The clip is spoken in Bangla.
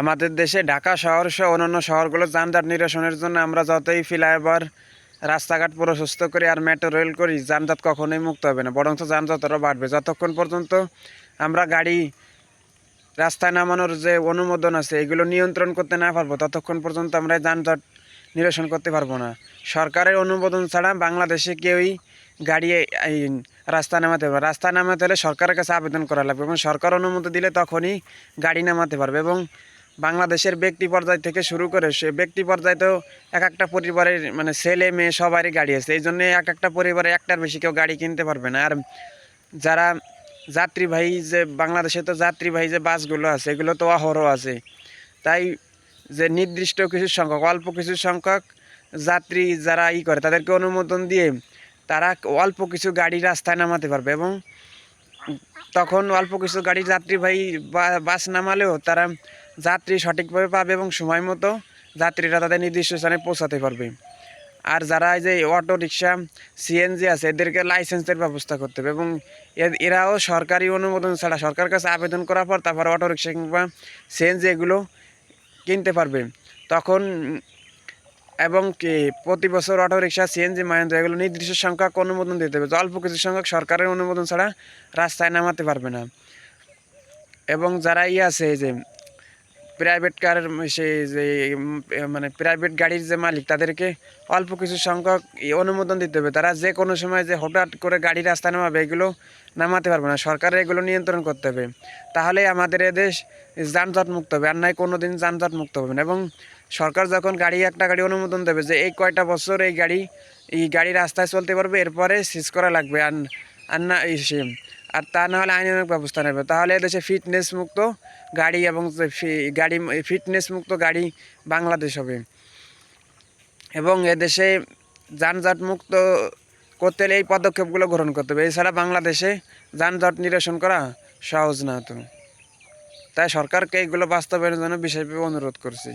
আমাদের দেশে ঢাকা শহর সহ অন্যান্য শহরগুলো যানজট নিরসনের জন্য আমরা যতই ফ্লাইওভার রাস্তাঘাট প্রশস্ত করি আর মেট্রো রেল করি, যানজট কখনোই মুক্ত হবে না, বরঞ্চ যানজট আরও বাড়বে। যতক্ষণ পর্যন্ত আমরা গাড়ি রাস্তায় নামানোর যে অনুমোদন আছে এগুলো নিয়ন্ত্রণ করতে না পারবো, ততক্ষণ পর্যন্ত আমরা যানজট নিরসন করতে পারবো না। সরকারের অনুমোদন ছাড়া বাংলাদেশে কেউই গাড়ি এই রাস্তা নামাতে পারবে। রাস্তা নামাতে হলে সরকারের কাছে আবেদন করা লাগবে এবং সরকার অনুমতি দিলে তখনই গাড়ি নামাতে পারবে। এবং বাংলাদেশের ব্যক্তি পর্যায় থেকে শুরু করে সে ব্যক্তি পর্যায়ে এক একটা পরিবারের মানে ছেলে মেয়ে সবারই গাড়ি আছে, এই জন্যে এক একটা পরিবারে একটার বেশি কেউ গাড়ি কিনতে পারবে না। আর যারা যাত্রীবাহী যে বাংলাদেশে তো যাত্রীবাহী যে বাসগুলো আছে এগুলো তো অহরহ আছে, তাই যে নির্দিষ্ট কিছু সংখ্যক অল্প কিছু সংখ্যক যাত্রী যারা করে তাদেরকে অনুমোদন দিয়ে তারা অল্প কিছু গাড়ি রাস্তায় নামাতে পারবে। এবং তখন অল্প কিছু গাড়ি যাত্রীবাহী বাস নামালেও তারা যাত্রী সঠিকভাবে পাবে এবং সময় মতো যাত্রীরা তাদের নির্দিষ্ট স্থানে পৌঁছাতে পারবে। আর যারা এই যে অটো রিক্সা সিএনজি আছে এদেরকে লাইসেন্সের ব্যবস্থা করতে হবে এবং এরাও সরকারি অনুমোদন ছাড়া সরকারের কাছে আবেদন করার পর তারপর অটো রিক্সা কিংবা সিএনজি এগুলো কিনতে পারবে তখন। এবং কি প্রতি বছর অটো রিক্সা সিএনজি মাহেন্দ্র এগুলো নির্দিষ্ট সংখ্যক অনুমোদন দিতে হবে, অল্প কিছু সংখ্যক সরকারের অনুমোদন ছাড়া রাস্তায় নামাতে পারবে না। এবং যারা আছে এই যে প্রাইভেট কার সেই যে মানে প্রাইভেট গাড়ির যে মালিক তাদেরকে অল্প কিছু সংখ্যক অনুমোদন দিতে হবে, তারা যে কোনো সময় যে হঠাৎ করে গাড়ি রাস্তা নামাবে এগুলো নামাতে পারবে না, সরকারের এগুলো নিয়ন্ত্রণ করতে হবে। তাহলে আমাদের এদেশ যানজট মুক্ত হবে, আর নাই কোনো দিন যানজট মুক্ত হবে না। এবং সরকার যখন একটা গাড়ি অনুমোদন দেবে যে এই কয়টা বছর এই গাড়ি রাস্তায় চলতে পারবে, এরপরে সিজ করা লাগবে আর না আর তা না হলে আইনানুগ ব্যবস্থা নেবে, তাহলে এদেশে ফিটনেস মুক্ত গাড়ি এবং ফিটনেস মুক্ত গাড়ি বাংলাদেশ হবে। এবং এদেশে যানজট মুক্ত করতে হলে এই পদক্ষেপগুলো গ্রহণ করতে হবে, এছাড়া বাংলাদেশে যানজট নিরসন করা সহজ না। তো তাই সরকারকে এইগুলো বাস্তবায়নের জন্য বিশেষভাবে অনুরোধ করছি।